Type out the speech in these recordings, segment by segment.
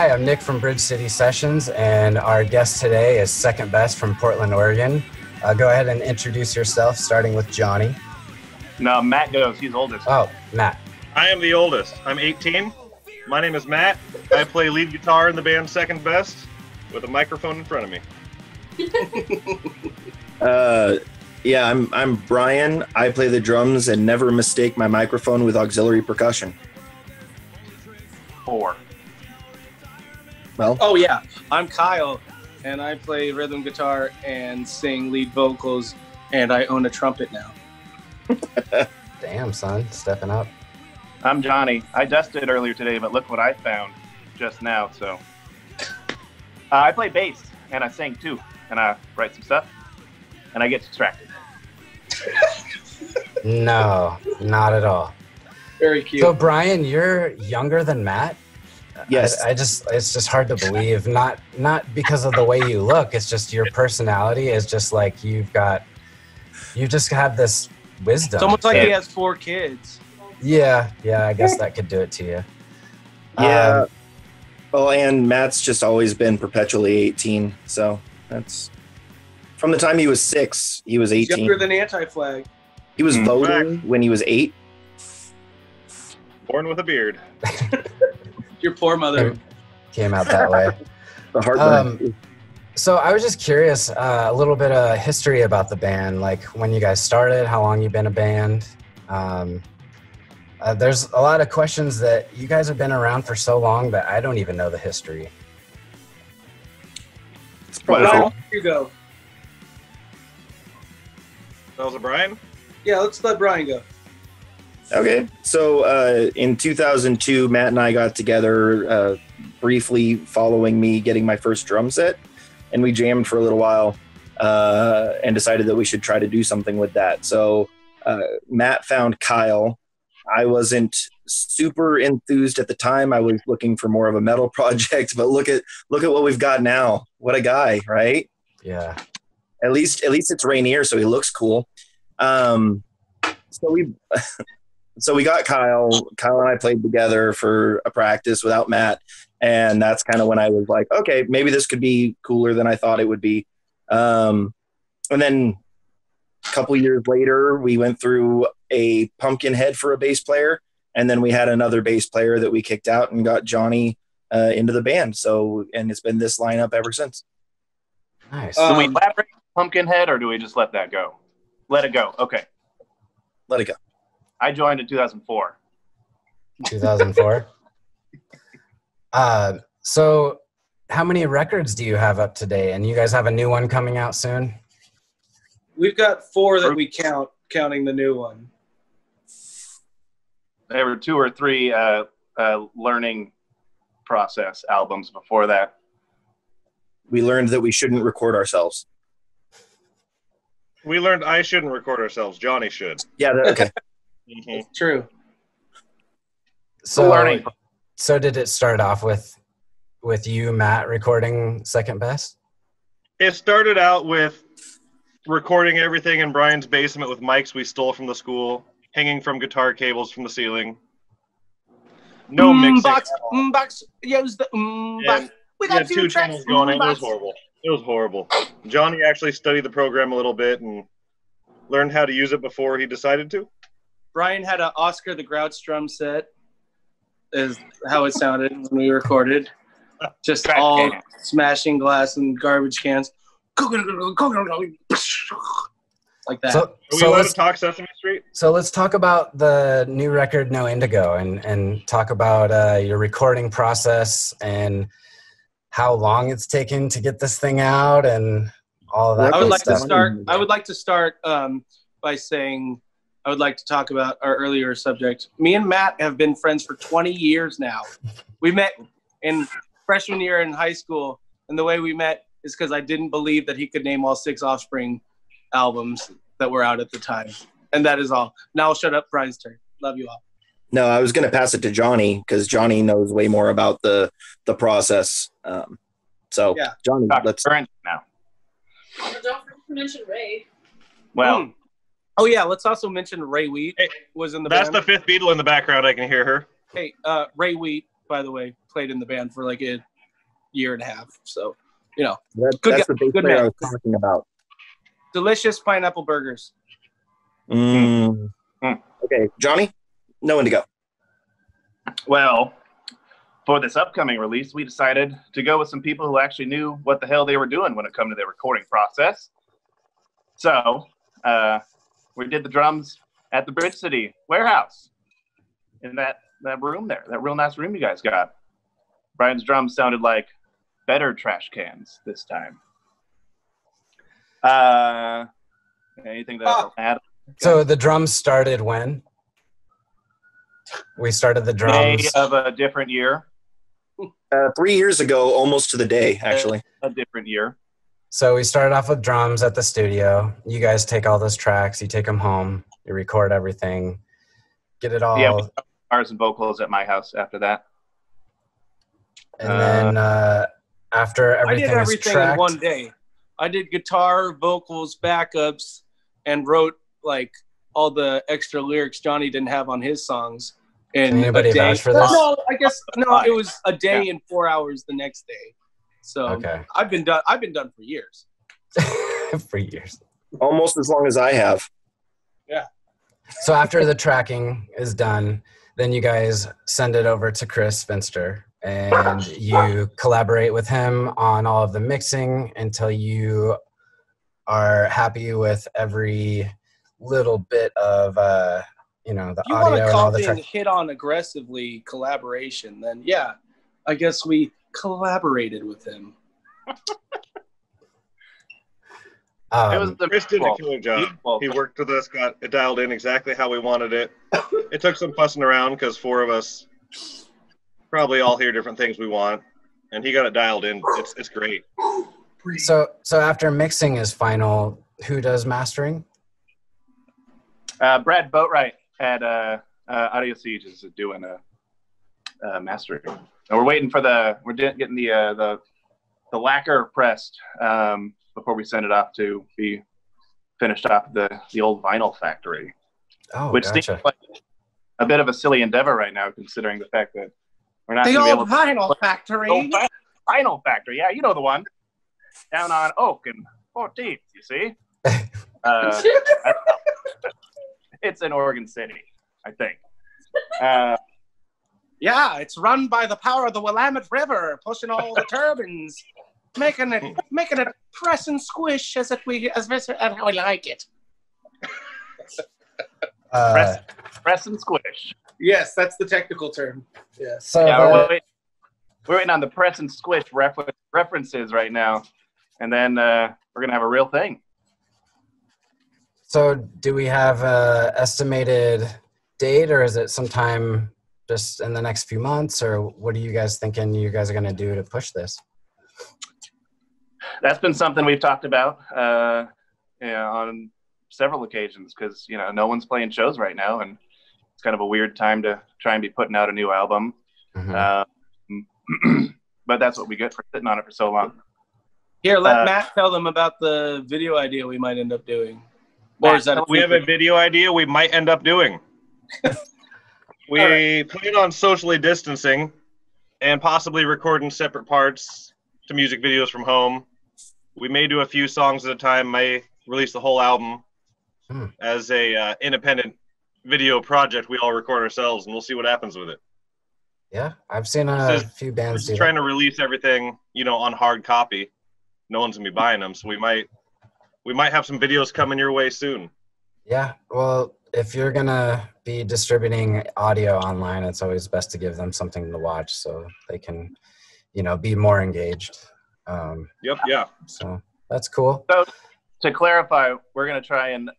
Hi, I'm Nick from Bridge City Sessions, and our guest today is Second Best from Portland, Oregon. Go ahead and introduce yourself, starting with Johnny. No, Matt goes. He's oldest. Oh, Matt. I am the oldest. I'm 18. My name is Matt. I play lead guitar in the band Second Best with a microphone in front of me. Yeah, I'm Brian. I play the drums and never mistake my microphone with auxiliary percussion. 4. Well, Oh yeah, I'm Kyle, and I play rhythm guitar and sing lead vocals, and I own a trumpet now. Damn, son, stepping up. I'm Johnny. I dusted earlier today, but look what I found just now. So I play bass, and I sing too, and I write some stuff, and I get distracted. No, not at all. Very cute. So, Brian, you're younger than Matt? yes. It's just hard to believe. Not because of the way you look. It's just your personality is just like you just have this wisdom. It's almost like he has 4 kids. Yeah, I guess that could do it to you. Yeah. Well, and Matt's just always been perpetually 18. So that's from the time he was 6, he was He's 18. younger than Anti-Flag. He was voting when he was 8. Born with a beard. Your poor mother. Came out that way. The heartburn. So I was just curious, a little bit of history about the band, like when you guys started, how long you've been a band. There's a lot of questions that you guys have been around for so long that I don't even know the history. It's probably Brian, cool. here you go. That was a Brian? Yeah, let's let Brian go. Okay, so in 2002, Matt and I got together briefly following me getting my first drum set, and we jammed for a little while and decided that we should try to do something with that. So Matt found Kyle. I wasn't super enthused at the time. I was looking for more of a metal project, but look at what we've got now. What a guy, right? Yeah. At least it's Rainier, so he looks cool. So we got Kyle. Kyle and I played together for a practice without Matt, and that's kind of when I was like, okay, maybe this could be cooler than I thought it would be. And then a couple years later, we went through a pumpkin head for a bass player, and then we had another bass player that we kicked out and got Johnny into the band. So, and it's been this lineup ever since. Nice. Do we elaborate Pumpkinhead, or do we just let that go? Let it go. Okay. Let it go. I joined in 2004. 2004. So how many records do you have up today? And you guys have a new one coming out soon? We've got 4 that we count, counting the new one. There were 2 or 3 learning process albums before that. We learned that we shouldn't record ourselves. We learned I shouldn't record ourselves. Johnny should. Yeah, okay. It's true. So learning. So did it start off with you, Matt, recording Second Best? It started out with recording everything in Brian's basement with mics we stole from the school, hanging from guitar cables from the ceiling. No mixing. Box, at all. box, use the box. We We had 2 channels going. It was horrible. It was horrible. Johnny actually studied the program a little bit and learned how to use it before he decided to. Brian had an Oscar the Grouch drum set, is how it sounded when we recorded. Just Trash all can. smashing glass and garbage cans. Like that. So, Are we so allowed let's to talk Sesame Street? So let's talk about the new record, No Indigo, and talk about your recording process and how long it's taken to get this thing out and all of that. I would good like to stuff. start by saying I would like to talk about our earlier subject. Me and Matt have been friends for 20 years now. We met in freshman year in high school, and the way we met is because I didn't believe that he could name all 6 Offspring albums that were out at the time. And that is all. Now I'll shut up. Brian's turn. Love you all. No, I was going to pass it to Johnny because Johnny knows way more about the process. So, Yeah. Johnny, Dr. let's. Current now. Well, don't forget to mention Ray. Well, Oh yeah, let's also mention Ray Wheat Hey, was in the That's band. the 5th Beatle in the background. I can hear her. Hey, Ray Wheat, by the way, played in the band for like year and a half. So, you know, That's Good the bass good player man. I was talking about. delicious pineapple burgers. Mm. Mm. Okay, Johnny, know when to go. Well, for this upcoming release, we decided to go with some people who actually knew what the hell they were doing when it came to their recording process. So we did the drums at the Bridge City warehouse in that room there, that real nice room you guys got. Brian's drums sounded like better trash cans this time. Anything to add? So the drums started when? We started the drums. May of a different year. 3 years ago, almost to the day, actually. A different year. So we started off with drums at the studio. You guys take all those tracks, you take them home, you record everything, get it all. Yeah, we got guitars and vocals at my house after that. And then after everything I did everything is tracked, in one day. I did guitar, vocals, backups, and wrote like all the extra lyrics Johnny didn't have on his songs in Can anybody a day. vouch for this? No, I guess no. It was a day and 4 hours the next day. So Okay. I've been done for years. For years. Almost as long as I have. So after the tracking is done, then you guys send it over to Chris Finster and you collaborate with him on all of the mixing until you are happy with every little bit of the If you want audio to and call all the being track. hit on aggressively collaboration, then yeah, I guess we collaborated with him. It was the Chris did a killer job. He worked with us, got it dialed in exactly how we wanted it. It took some fussing around because 4 of us probably all hear different things we want, and he got it dialed in. It's great. So after mixing is final, who does mastering? Brad Boatwright at Audio Siege is doing a mastering, and we're waiting for getting the lacquer pressed before we send it off to be finished off the old vinyl factory. Oh, which gotcha. seems like a bit of a silly endeavor right now, considering the fact that we're not The going to be able old to. vinyl factory. Old vinyl factory, yeah, you know the one down on Oak and 14th. You see, it's in Oregon City, I think. Yeah, it's run by the power of the Willamette River, pushing all the turbines, making it press and squish as we like it. Press and squish. Yes, that's the technical term. Yes. So Yeah, the- we're waiting on the press and squish references right now, and then we're gonna have a real thing. So do we have a estimated date, or is it sometime just in the next few months, or what are you guys thinking you guys are going to do to push this? That's been something we've talked about on several occasions, because no one's playing shows right now, and it's kind of a weird time to try and be putting out a new album. Mm-hmm. But that's what we get for sitting on it for so long. Here, let Matt tell them about the video idea we might end up doing. Or is that We have a video idea we might end up doing. We plan on socially distancing and possibly recording separate parts to music videos from home. We may do a few songs at a time, may release the whole album as a independent video project we all record ourselves, and we'll see what happens with it. Yeah, I've seen a few bands do We're trying to release everything, on hard copy. No one's gonna be buying them, so we might have some videos coming your way soon. Yeah, well, if you're going to be distributing audio online, it's always best to give them something to watch so they can, be more engaged. Yep, yeah. So that's cool. So to clarify, we're going to try and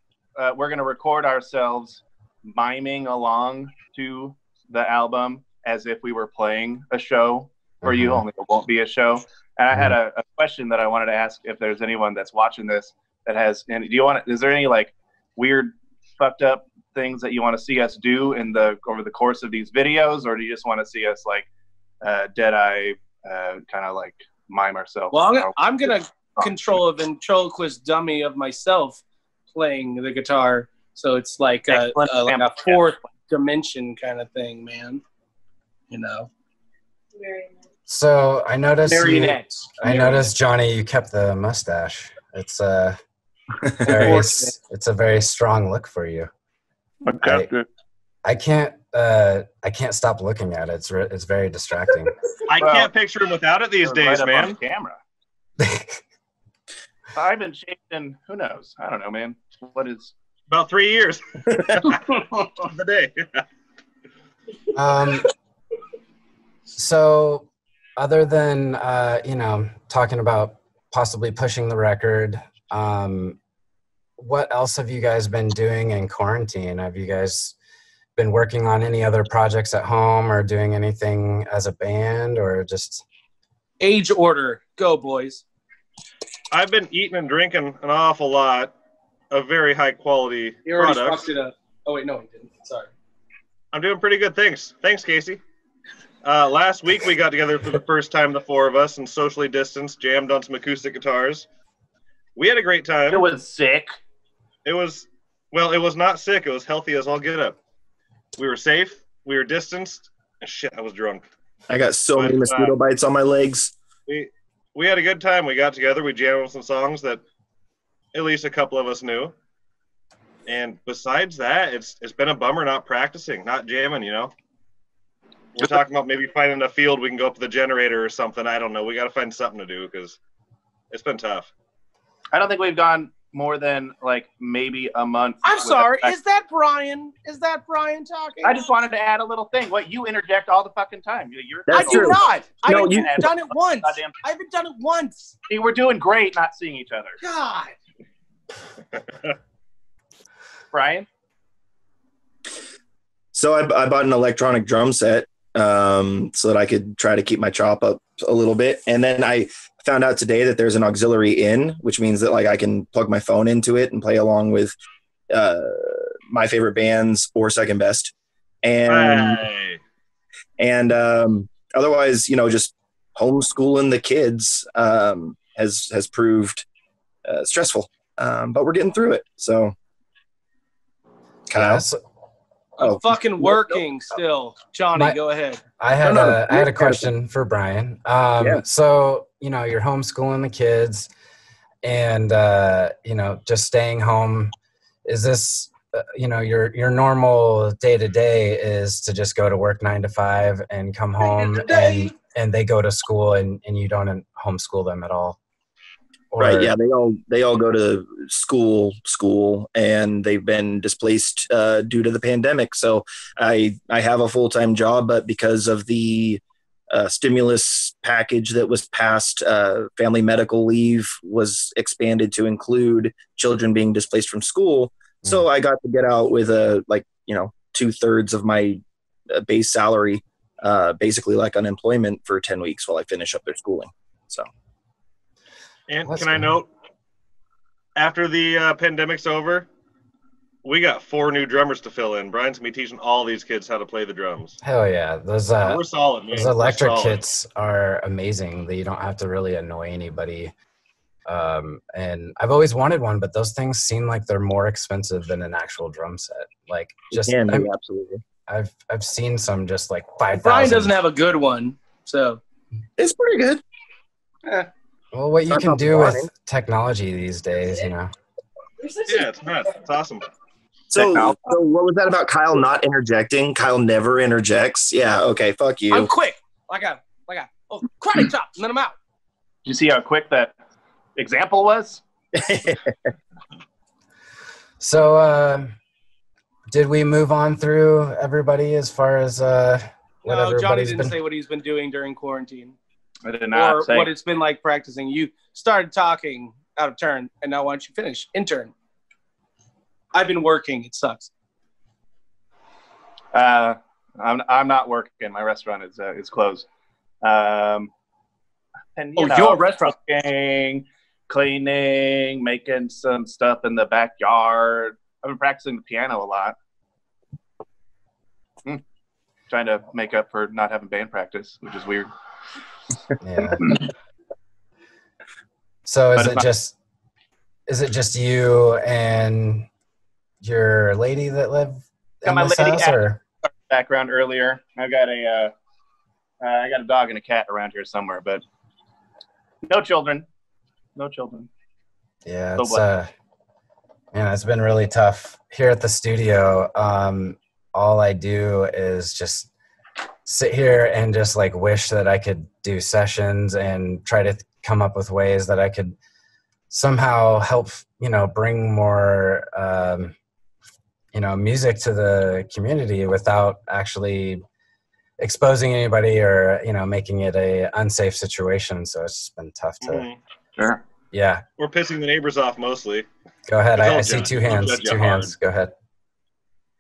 we're going to record ourselves miming along to the album as if we were playing a show for you, only it won't be a show. And I had a question that I wanted to ask if there's anyone that's watching this that has, and is there any like weird fucked up things that you want to see us do over the course of these videos, or do you just want to see us like dead-eye kind of like mime ourselves? Well, I'm gonna control a ventriloquist dummy of myself playing the guitar, so it's like a fourth dimension kind of thing, man. Very nice. So I noticed Marionettes. I noticed, Johnny, you kept the mustache. It's it's a very strong look for you. I kept it. I can't stop looking at it. It's very distracting. I can't picture him without it these days, right man. On camera. I've been shaved in, who knows? I don't know, man. What is About 3 years. The day. So other than talking about possibly pushing the record, what else have you guys been doing in quarantine? Have you guys been working on any other projects at home or doing anything as a band or just Age order. Go, boys. I've been eating and drinking an awful lot of very high quality You already products. fucked it up. Oh, wait, no, he didn't. Sorry. I'm doing pretty good. Thanks, Casey. Last week we got together for the first time, the four of us, and socially distanced, jammed on some acoustic guitars. We had a great time. it was sick. It was not sick. It was healthy as all get up. We were safe. We were distanced. And shit, I was drunk. I got so many mosquito bites on my legs. We had a good time. We got together. We jammed on some songs that at least a couple of us knew. And besides that, it's been a bummer not practicing, not jamming, you know. We're talking about maybe finding a field we can go up to the generator or something. I don't know. We got to find something to do because it's been tough. I don't think we've gone more than like maybe a month. I'm sorry. Is that Brian? Is that Brian talking? I just wanted to add a little thing. What, you interject all the fucking time. I do not. I No, haven't done it once. I haven't done it once. See, we're doing great not seeing each other. God. Brian? So I bought an electronic drum set so that I could try to keep my chop up a little bit. And then I found out today that there's an auxiliary in, which means that like I can plug my phone into it and play along with my favorite bands or Second Best. And otherwise, just homeschooling the kids has proved stressful. But we're getting through it. So Kyle. I'm fucking working still. Johnny, go ahead. I had a question for Brian. So, you're homeschooling the kids and, just staying home. Is this, your normal day to day is to just go to work 9 to 5 and come home and they go to school and you don't homeschool them at all? Right. Yeah. They all go to school and they've been displaced due to the pandemic. So I have a full-time job, but because of the stimulus package that was passed, family medical leave was expanded to include children being displaced from school. So I got to get out with 2/3 of my base salary, basically like unemployment for 10 weeks while I finish up their schooling. So. And can I note, after the pandemic's over, we got 4 new drummers to fill in. Brian's going to be teaching all these kids how to play the drums. Hell yeah. Those, we're solid, man. Those electric kits are amazing. You don't have to really annoy anybody. And I've always wanted one, but those things seem like they're more expensive than an actual drum set. Like, just absolutely. I've seen some just like 5,000. Brian doesn't have a good one, so it's pretty good. Well, what you can do with technology these days, Yeah, it's nuts. It's awesome. So what was that about Kyle not interjecting? Kyle never interjects. Yeah, okay, fuck you. I'm quick. Like a karate chop, and then I'm out. Did you see how quick that example was? So, did we move on through everybody as far as what everybody's Johnny didn't say what he's been doing during quarantine. I did not say. What it's been like practicing. You started talking out of turn, and now why don't you finish? Intern. I've been working. It sucks. I'm not working. My restaurant is closed. And your restaurant. Cooking, cleaning, making some stuff in the backyard. I've been practicing the piano a lot. Trying to make up for not having band practice, which is weird. Yeah. So is it just you and your lady that live in this house, or background earlier? I've got a I got a dog and a cat around here somewhere, but no children. No children. Yeah, So it's blessed. it's been really tough here at the studio. All I do is just sit here and just like wish that I could do sessions and try to come up with ways that I could somehow help, bring more, music to the community without actually exposing anybody or, making it a unsafe situation. So it's just been tough to, Sure. yeah. We're pissing the neighbors off mostly. Go ahead. I They'll see judge- two they'll hands, judge you two hard. hands. Go ahead.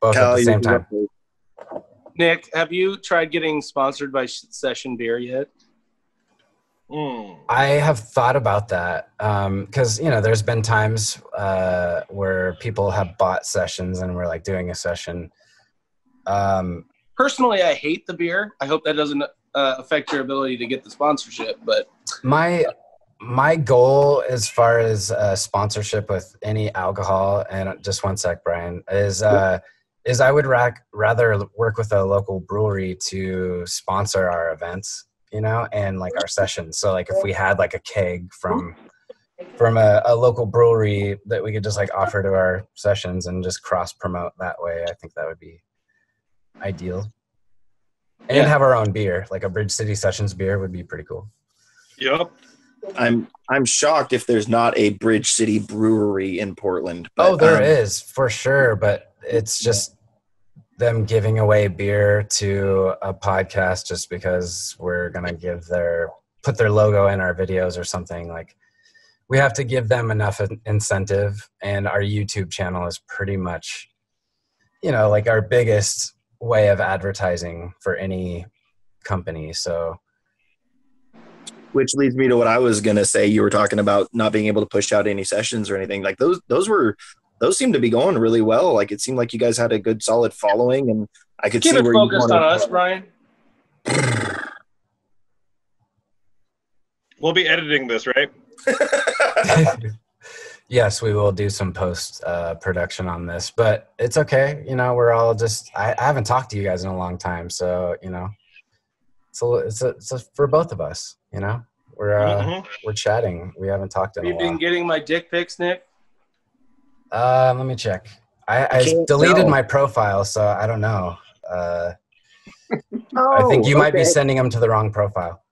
Both Cal, at the you same can time. go. Nick, have you tried getting sponsored by Session Beer yet? I have thought about that because there's been times where people have bought sessions and we're like doing a session. Personally, I hate the beer. I hope that doesn't affect your ability to get the sponsorship. But my goal as far as sponsorship with any alcohol, and just one sec, Brian, is I would rather work with a local brewery to sponsor our events. And like our sessions. So like if we had like a keg from a local brewery that we could just like offer to our sessions and just cross promote that way, I think that would be ideal. And have our own beer, like a Bridge City Sessions beer would be pretty cool. Yep. I'm shocked if there's not a Bridge City brewery in Portland. But, there is for sure, but it's just them giving away beer to a podcast just because we're gonna put their logo in our videos or something. Like we have to give them enough incentive, and our YouTube channel is pretty much like our biggest way of advertising for any company. So which leads me to what I was gonna say. You were talking about not being able to push out any sessions or anything. Like those seem to be going really well. Like it seemed like you guys had a good solid following, and I could keep see it where focused on us, Brian. We'll be editing this, right? Yes, we will do some post production on this, but it's okay. We're all just, I haven't talked to you guys in a long time. So, it's for both of us, we're chatting. We haven't talked in a Have you while. been getting my dick pics, Nick? Let me check. I deleted my profile, so I don't know. I think you might be sending them to the wrong profile.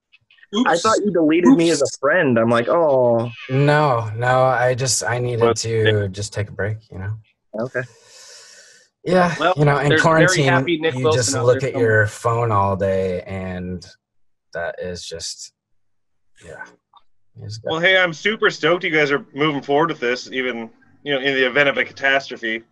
Oops. I thought you deleted me as a friend. I'm like, oh. No, I needed to just take a break, Okay. Yeah, Well, in there's quarantine, very happy Nick you Wilson just out look there at your phone all day, and that is just, yeah. Well, hey, I'm super stoked you guys are moving forward with this, even in the event of a catastrophe.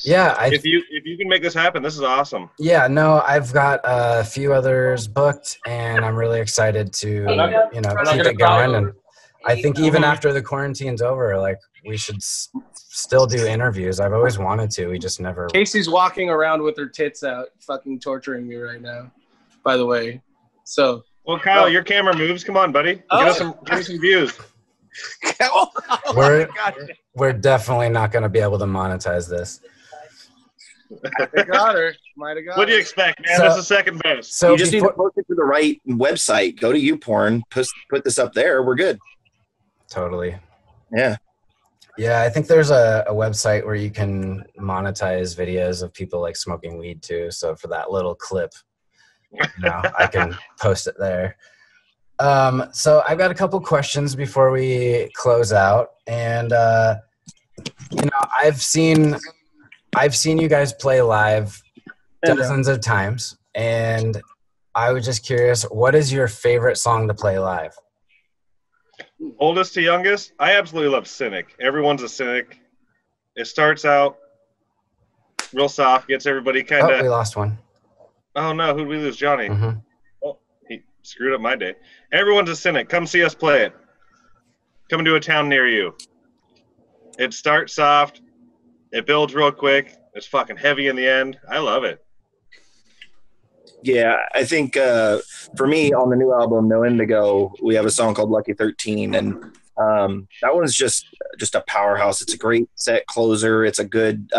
Yeah, if you can make this happen, this is awesome. Yeah, no, I've got a few others booked, and I'm really excited to keep it going. And I think even after the quarantine's over, like we should still do interviews. I've always wanted to. We just never. Casey's walking around with her tits out, fucking torturing me right now. By the way, so. Well, Kyle, your camera moves. Come on, buddy. Give us some views. We're definitely not going to be able to monetize this. I got her. Might have got. What do you expect, man? That's the second best. So you just need to post it to the right website. Go to YouPorn. Put this up there. We're good. Totally. Yeah. Yeah, I think there's a website where you can monetize videos of people like smoking weed too. So for that little clip, I can post it there. So I've got a couple questions before we close out, and I've seen you guys play live dozens of times, and I was just curious, what is your favorite song to play live? Oldest to youngest, I absolutely love Cynic. Everyone's a Cynic. It starts out real soft, gets everybody kind of. Oh, we lost one. Oh no, who'd we lose? Johnny. Mm-hmm. Oh, he screwed up my day. Everyone's a Cynic. Come see us play it. Come to a town near you. It starts soft. It builds real quick. It's fucking heavy in the end. I love it. Yeah, I think for me on the new album, No Indigo, we have a song called Lucky 13, and that one's just a powerhouse. It's a great set closer. It's a good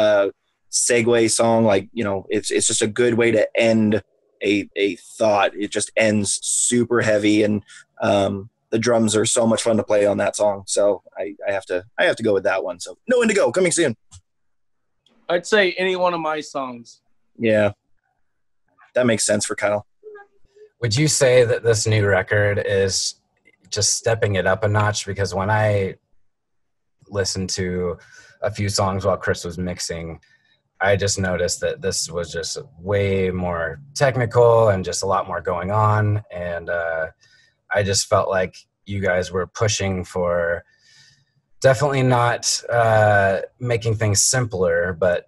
segue song. Like, it's just a good way to end a thought. It just ends super heavy, and the drums are so much fun to play on that song. So I have to go with that one. So No Indigo coming soon. I'd say any one of my songs. Yeah, that makes sense for Kyle. Would you say that this new record is just stepping it up a notch? Because when I listened to a few songs while Chris was mixing, I just noticed that this was just way more technical and just a lot more going on. And I just felt like you guys were pushing for definitely not making things simpler, but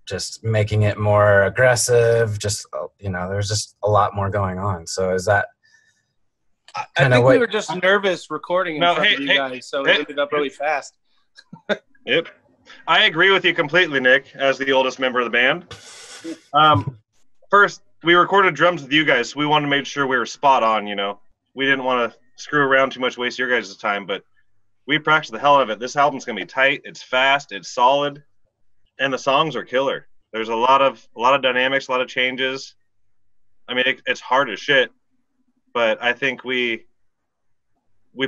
just making it more aggressive. Just, there's just a lot more going on. So is that I think we were just nervous recording in front of you guys, so it ended up really fast. Yep. I agree with you completely, Nick, as the oldest member of the band. First, we recorded drums with you guys, so we wanted to make sure we were spot on, We didn't want to screw around too much, waste your guys' time, but we practiced the hell out of it. This album's going to be tight, it's fast, it's solid, and the songs are killer. There's a lot of dynamics, a lot of changes. I mean, it's hard as shit, but I think we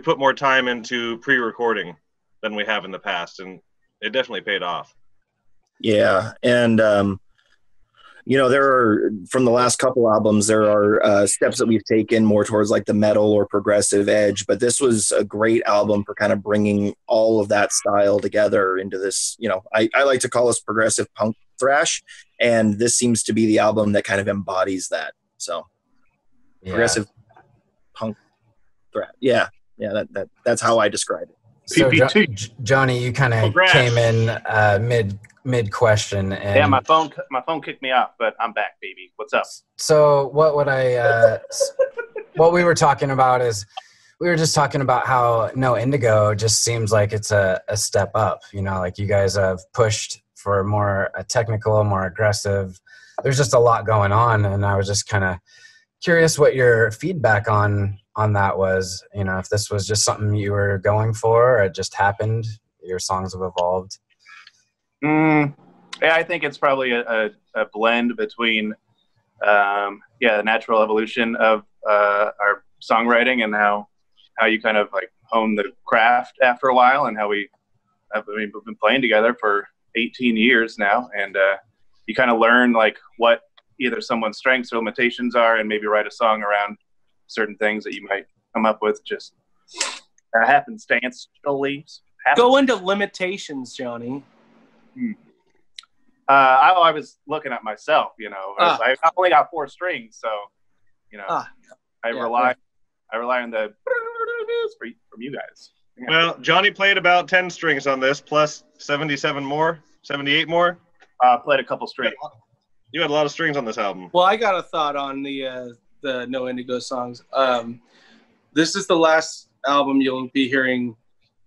put more time into pre-recording than we have in the past, and it definitely paid off. Yeah, and there are, from the last couple albums, there are steps that we've taken more towards like the metal or progressive edge, but this was a great album for kind of bringing all of that style together into this. I like to call this progressive punk thrash, and this seems to be the album that kind of embodies that. So, progressive punk thrash. Yeah, that's how I describe it. So, Johnny, you kind of came in mid question, and yeah, my phone kicked me off, but I'm back, baby. What's up? So, what we were talking about is we were just talking about how No Indigo just seems like it's a step up. Like you guys have pushed for more technical, more aggressive. There's just a lot going on, and I was just kind of curious what your feedback on that was. If this was just something you were going for, or it just happened. Your songs have evolved. Yeah, I think it's probably a blend between the natural evolution of our songwriting and how you kind of like hone the craft after a while, and how we've been playing together for 18 years now, and you kind of learn like what either someone's strengths or limitations are, and maybe write a song around certain things that you might come up with just happenstantially. Go into limitations, Johnny. I was looking at myself, I only got 4 strings, so I rely on the from you guys. Yeah. Well, Johnny played about 10 strings on this, plus 78 more. Played a couple strings. You had a lot of strings on this album. Well, I got a thought on the No Indigo songs. This is the last album you'll be hearing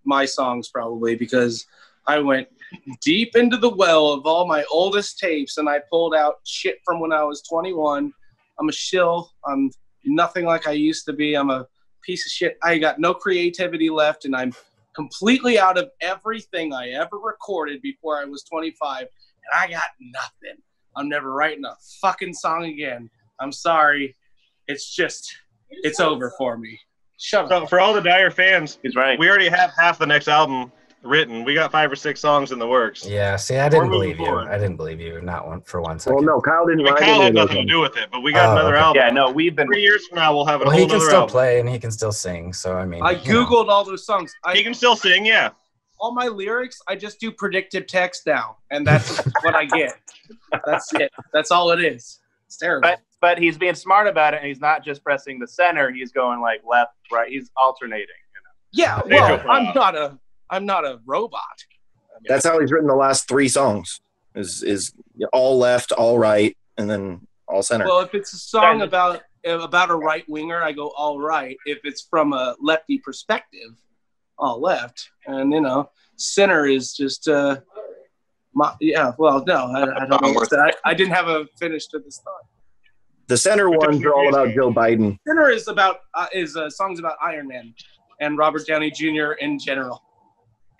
my songs probably, because I went deep into the well of all my oldest tapes, and I pulled out shit from when I was 21. I'm a shill. I'm nothing like I used to be. I'm a piece of shit. I got no creativity left, and I'm completely out of everything I ever recorded before I was 25, and I got nothing. I'm never writing a fucking song again. I'm sorry. It's over for me. Shut up. So for all the Dire fans, he's right. We already have half the next album written. We got 5 or 6 songs in the works. Yeah, see, I didn't believe you. I didn't believe you, not one for 1 second. Well, no, Kyle didn't write Kyle had nothing to do with it, but we got another album. Yeah, no, we've been 3 years from now. We'll have a whole he can other still album. play and he can still sing. So I mean, I googled all those songs. He can still sing, yeah. All my lyrics, I just do predictive text now, and that's what I get. That's it. That's all it is. It's terrible. But he's being smart about it, and he's not just pressing the center. He's going like left, right. He's alternating. Yeah, well, I'm not a robot. That's how he's written the last 3 songs. Is all left, all right, and then all center. Well, if it's a song about a right winger, I go all right. If it's from a lefty perspective, all left. And center is just I don't know. I didn't have a finish to this thought. The center ones are all about Joe Biden. Center is songs about Iron Man and Robert Downey Jr. in general.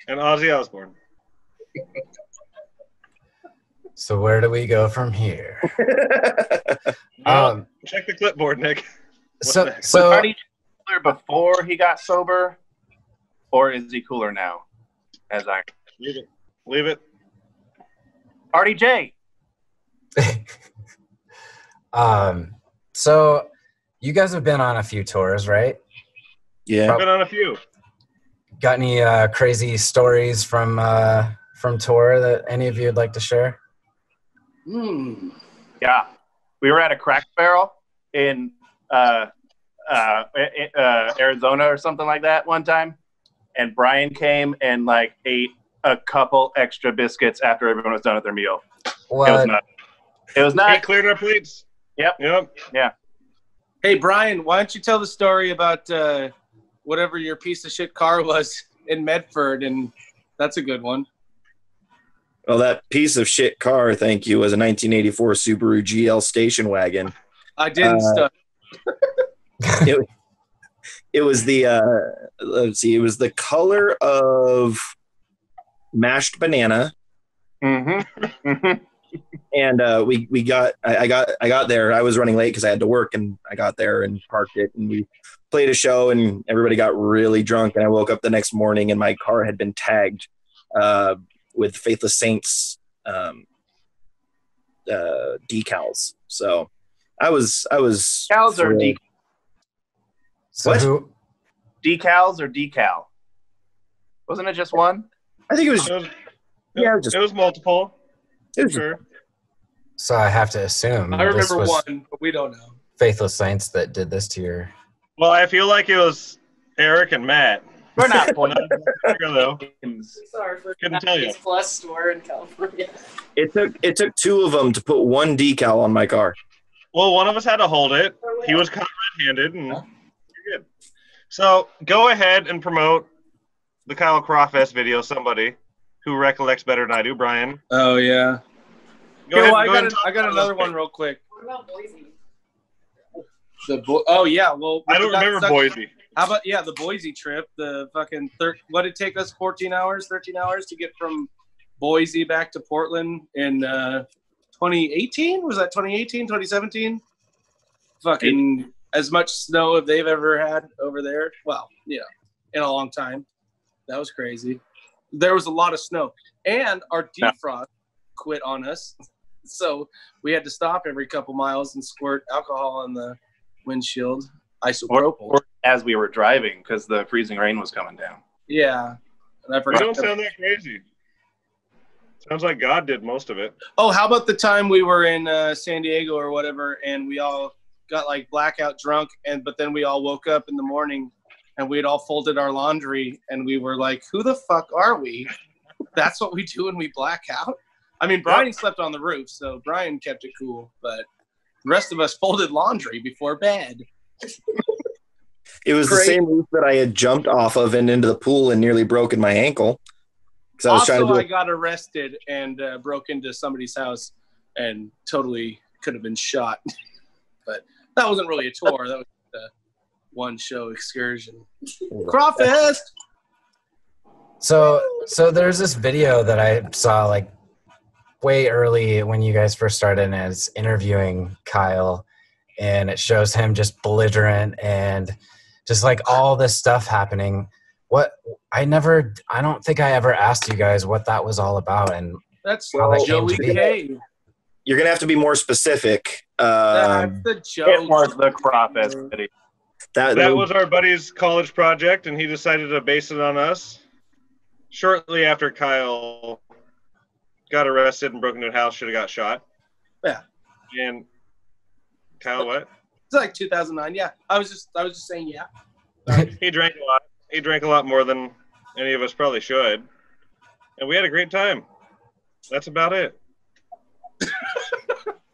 And Ozzy Osbourne. So where do we go from here? Check the clipboard, Nick. So Was Artie cooler before he got sober, or is he cooler now? As I leave it. Artie J. So you guys have been on a few tours, right? Yeah. I've been on a few. Got any crazy stories from tour that any of you would like to share? Yeah, we were at a Crack Barrel in Arizona or something like that one time, and Brian came and like ate a couple extra biscuits after everyone was done with their meal. What? It was nuts. It was He nuts. cleared our plates. Yep. Yeah. Hey, Brian, why don't you tell the story about whatever your piece of shit car was in Medford? And that's a good one. Well, that piece of shit car, thank you, was a 1984 Subaru GL station wagon. I didn't stuff. It was the let's see, it was the color of mashed banana. Mm-hmm. And I got there. I was running late because I had to work, and I got there and parked it, and we played a show, and everybody got really drunk. And I woke up the next morning, and my car had been tagged with Faithless Saints decals. So I was Decals or decals? So What? Decals or decal? Wasn't it just one? I think it was. It was multiple. It was Sure. So I have to assume I this remember was one, but we don't know. Faithless Saints that did this to your. Well, I feel like it was Eric and Matt. We're not pointing. Though. Sorry for Couldn't tell you. Plus store in California. It took two of them to put one decal on my car. Well, one of us had to hold it. He was caught red-handed, and you're good. So go ahead and promote the Kyle Crawfest video. Somebody who recollects better than I do, Brian. Oh, yeah. Go ahead. I got another one real quick. What about Boise? Oh, yeah. Well, I don't remember Boise. How about, the Boise trip? The fucking, what did it take us? 13 hours to get from Boise back to Portland in 2018? Was that 2018, 2017? Fucking as much snow as they've ever had over there. Well, in a long time. That was crazy. There was a lot of snow. And our defrost quit on us. So we had to stop every couple miles and squirt alcohol on the windshield. Isopropyl. Or as we were driving because the freezing rain was coming down. Yeah. And I You forgot. don't sound that crazy. Sounds like God did most of it. Oh, how about the time we were in San Diego or whatever, and we all got like blackout drunk, but then we all woke up in the morning and we had all folded our laundry, and we were like, "Who the fuck are we?" That's what we do when we black out. I mean, Brian slept on the roof, so Brian kept it cool, but the rest of us folded laundry before bed. It was the same roof that I had jumped off of and into the pool and nearly broken my ankle. I was Also, trying I got arrested and broke into somebody's house and totally could have been shot. But that wasn't really a tour. That was a one-show excursion. Crawfest! So there's this video that I saw like way early when you guys first started as interviewing Kyle, and it shows him just belligerent and just like all this stuff happening. I don't think I ever asked you guys what that was all about and That's how that came Joey to be. K. You're going to have to be more specific. That's the joke. It was the Crawfest video. That was our buddy's college project, and he decided to base it on us. Shortly after Kyle got arrested and broke into a house, should have got shot. Yeah. And Kyle, what? It's like 2009. Yeah. I was just saying, yeah. He drank a lot. He drank a lot more than any of us probably should. And we had a great time. That's about it.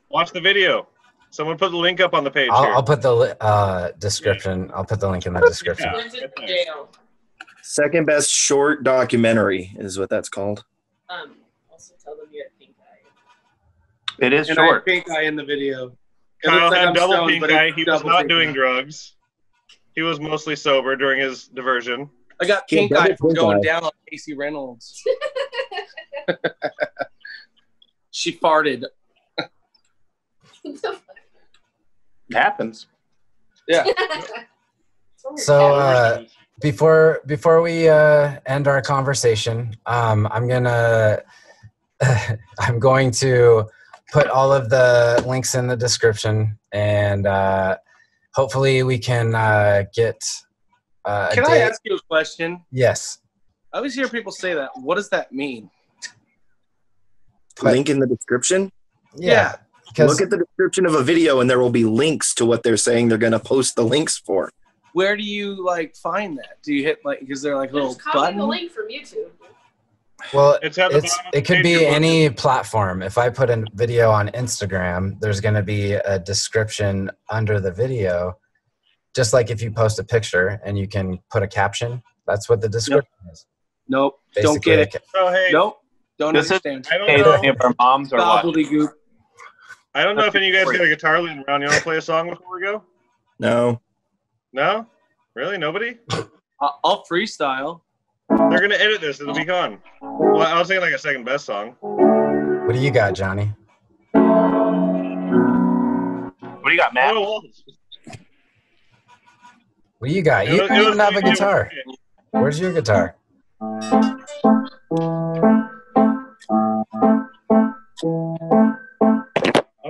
Watch the video. Someone put the link up on the page here. I'll put the description. I'll put the link in the description. Yeah. Went to jail. Second best short documentary is what that's called. Also tell them you had pink eye. It is And I had short. pink eye in the video. It Kyle looks like had I'm double stoned, pink but eye. it's He was double not pink doing eye. drugs. He was mostly sober during his diversion. I got Yeah, pink double eye from pink going eye. down on Casey Reynolds. She farted. It happens. Yeah. So before we end our conversation, I'm going to put all of the links in the description, and hopefully we can get. Can I ask you a question? Yes. I always hear people say that. What does that mean? Link in the description. Yeah. Look at the description of a video, and there will be links to what they're saying they're going to post the links for. Where do you find that? Do you hit is there a little Just copy button? the link from YouTube. Well, It's at the bottom of it the could page be you're any platform. If I put a video on Instagram, there's going to be a description under the video, just like if you post a picture and you can put a caption. That's what the description is. Nope. Basically, Don't get it. Oh, hey. Nope. Don't This understand. I don't Hey, know. any of our moms or what? Gobbledygook. I don't know if any of you guys got a guitar laying around. You want to play a song before we go? No. No? Really? Nobody? I'll freestyle. They're going to edit this. It'll be gone. Well, I was thinking like a second best song. What do you got, Johnny? What do you got, Matt? Oh, What do you got? You don't even have a guitar. Where's your guitar?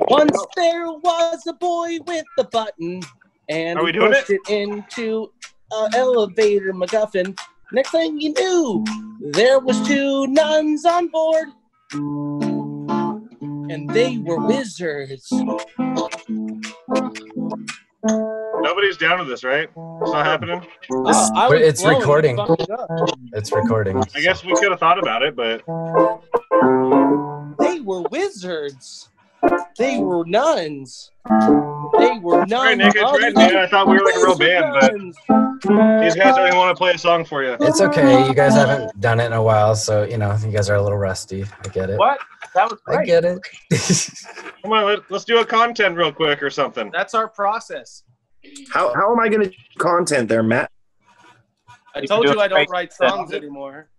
Once there was a boy with a button, and Are we he doing pushed it into an elevator MacGuffin. Next thing you knew, there was 2 nuns on board, and they were wizards. Nobody's down with this, right? It's not happening? I was It's blowing recording. the fuck up. It's recording. I guess we could have thought about it, but They were wizards. They were nuns. They were nuns. right, Nick, it's right, man. I thought we were like a real band, but these guys don't even want to play a song for you. It's okay. You guys haven't done it in a while, so you guys are a little rusty. I get it. What? That was I great. get it. Come on, let's do a content real quick or something. That's our process. How am I going to do content there, Matt? I You told can you do I don't it write right. songs anymore.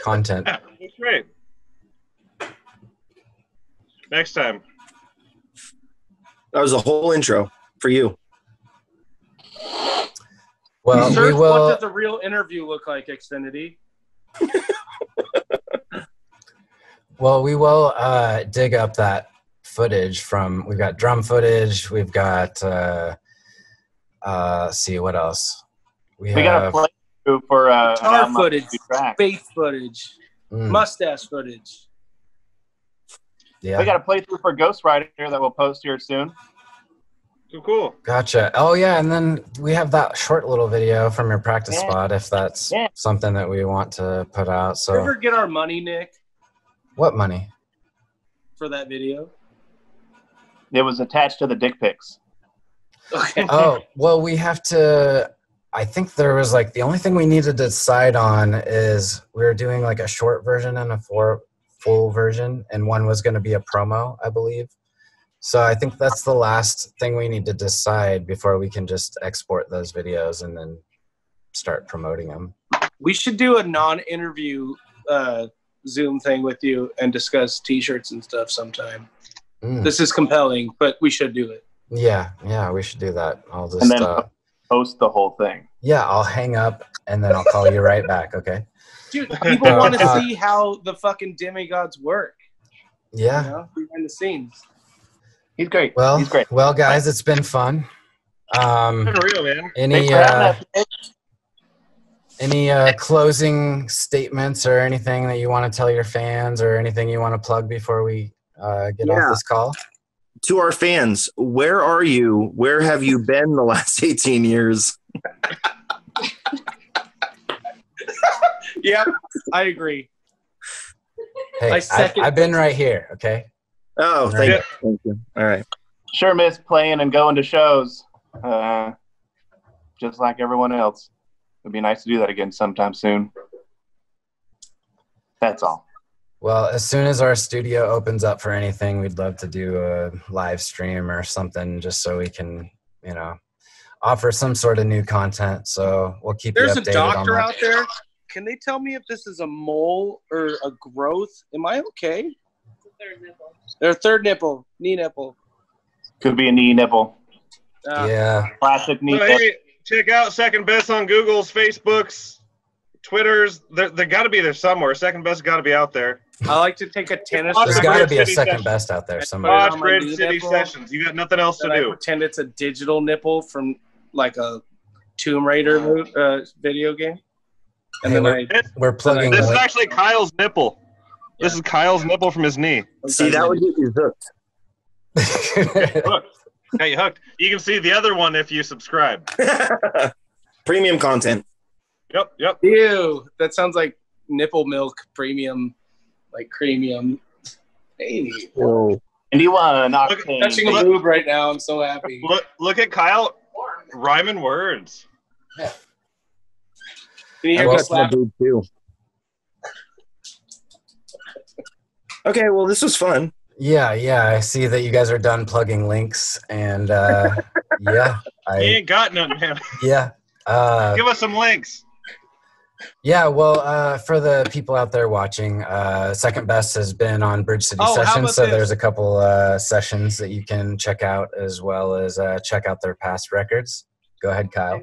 Content. Yeah, that's great. Next time. That was a whole intro for you. Well, we Search what will. does a real interview look like, Xfinity? Well, we will dig up that footage from. We've got drum footage. We've got. Let's see what else. We got a playthrough for Guitar an footage, track. face footage, mustache footage. Yeah. We got a playthrough for Ghost Rider that we'll post here soon. Cool. Gotcha. Oh yeah, and then we have that short little video from your practice spot if that's something that we want to put out. Did you ever So get our money, Nick, what money? for that video? It was attached to the dick pics. Okay. Oh, well, we have to. I think there was the only thing we need to decide on is we were doing a short version and a full version, and one was going to be a promo, I believe. So I think that's the last thing we need to decide before we can just export those videos and then start promoting them. We should do a non-interview Zoom thing with you and discuss T-shirts and stuff sometime. This is compelling, but we should do it. Yeah, we should do that. I'll just And then post the whole thing. yeah, I'll hang up and then I'll call you right back, okay? Dude, people want to see how the fucking demigods work. Yeah. Behind the scenes. He's great. Well, He's great. Well, guys, it's been fun. Been real, man. Any closing statements or anything that you want to tell your fans or anything you want to plug before we get off this call? To our fans, where are you? Where have you been the last 18 years? Yep, I agree. Hey, I've been right here, okay? Oh, thank you. All right. Sure miss playing and going to shows, just like everyone else. It'd be nice to do that again sometime soon. That's all. Well, as soon as our studio opens up for anything, we'd love to do a live stream or something just so we can, offer some sort of new content. So we'll keep you updated on that. There's a doctor out there can they tell me if this is a mole or a growth? Am I okay? It's the third nipple. Their third nipple, knee nipple. Could be a knee nipple. Yeah. Classic knee So, nipple. hey, check out Second Best on Google's, Facebook's, Twitter's. They got to be there somewhere. Second Best got to be out there. I like to take a tennis There's Awesome. got to racket be a City second session. best out there And somewhere. put it Watch on my Bridge knee City nipple, Sessions. You got nothing else to and I do. pretend it's a digital nipple from like a Tomb Raider video game. And Hey, then We're plugging This is link- actually Kyle's nipple. This is Kyle's nipple from his knee. See, that would get you hooked. Look, got you hooked. You can see the other one if you subscribe. Premium content. Yep. Ew, that sounds like nipple milk premium, like creamium. Hey, Whoa. 91 Look- octane. touching a boob right now. I'm so happy. Look at Kyle rhyming words. Can you I hear me watched the slap? boob too. Okay, well, this was fun. Yeah. I see that you guys are done plugging links, and yeah, You ain't got nothing, man. yeah. Give us some links. Yeah, well, for the people out there watching, Second Best has been on Bridge City Oh, how Sessions, about so this? there's a couple sessions that you can check out, as well as check out their past records. Go ahead, Kyle.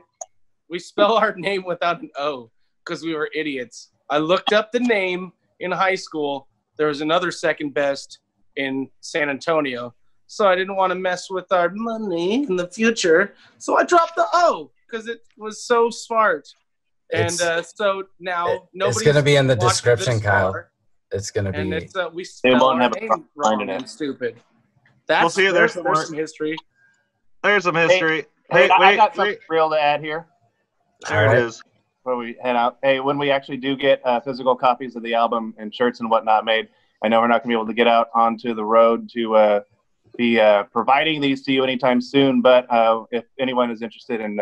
We spell our name without an O because we were idiots. I looked up the name in high school. There was another Second Best in San Antonio. So I didn't want to mess with our money in the future. So I dropped the O because it was so smart. And so now nobody's It's going to be in the watched description, this Kyle. far, It's going to and be. it's we spell won't our have a name problem wrong finding it. and stupid. That's We'll see you there there's somewhere. some history. There's some history. Hey, I got wait. something real to add here There All right. it is. before we head out. Hey, when we actually do get physical copies of the album and shirts and whatnot made, I know we're not going to be able to get out onto the road to be providing these to you anytime soon. But if anyone is interested in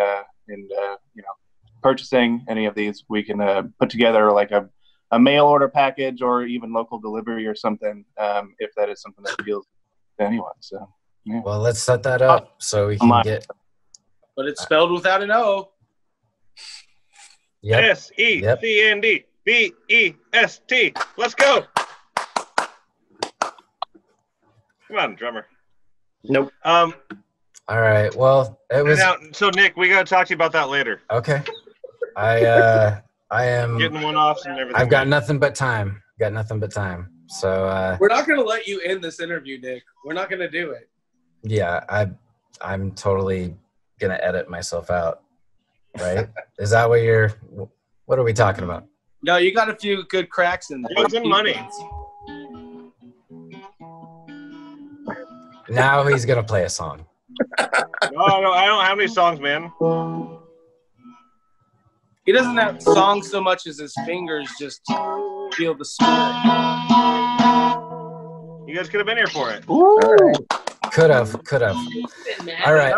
purchasing any of these, we can put together like a mail order package or even local delivery or something, if that is something that appeals to anyone. So, yeah. Well, let's set that up so we can Online. get. But it's spelled without an O. Yep. SECND BEST. Let's go. Come on, drummer. Nope. All right. Well, it was Now, so Nick, we got to talk to you about that later. okay. I am. Getting one off and everything. I've got nothing but time. Got nothing but time. So We're not going to let you end this interview, Nick. We're not going to do it. yeah, I'm totally gonna edit myself out. Right? Is that what you're? What are we talking about? No, you got a few good cracks in there. Drugs and money. Now he's gonna play a song. No, I don't have any songs, man. He doesn't have songs so much as his fingers just feel the spirit. You guys could have been here for it. Could have. All right.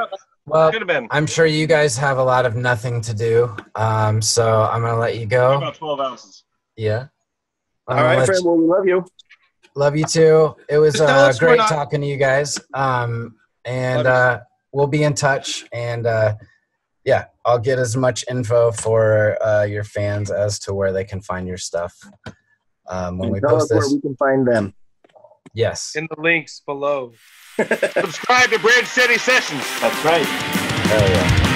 Well, Could have been. I'm sure you guys have a lot of nothing to do. So I'm gonna let you go. About 12 ounces. Yeah. All right, friend. Well, we love you. Love you too. It was Just tell us we're great not- talking to you guys. And we'll be in touch. And yeah, I'll get as much info for your fans as to where they can find your stuff when we Tell us post where this. we can find them. Yes. In the links below. Subscribe to Bridge City Sessions. That's right. Hell yeah.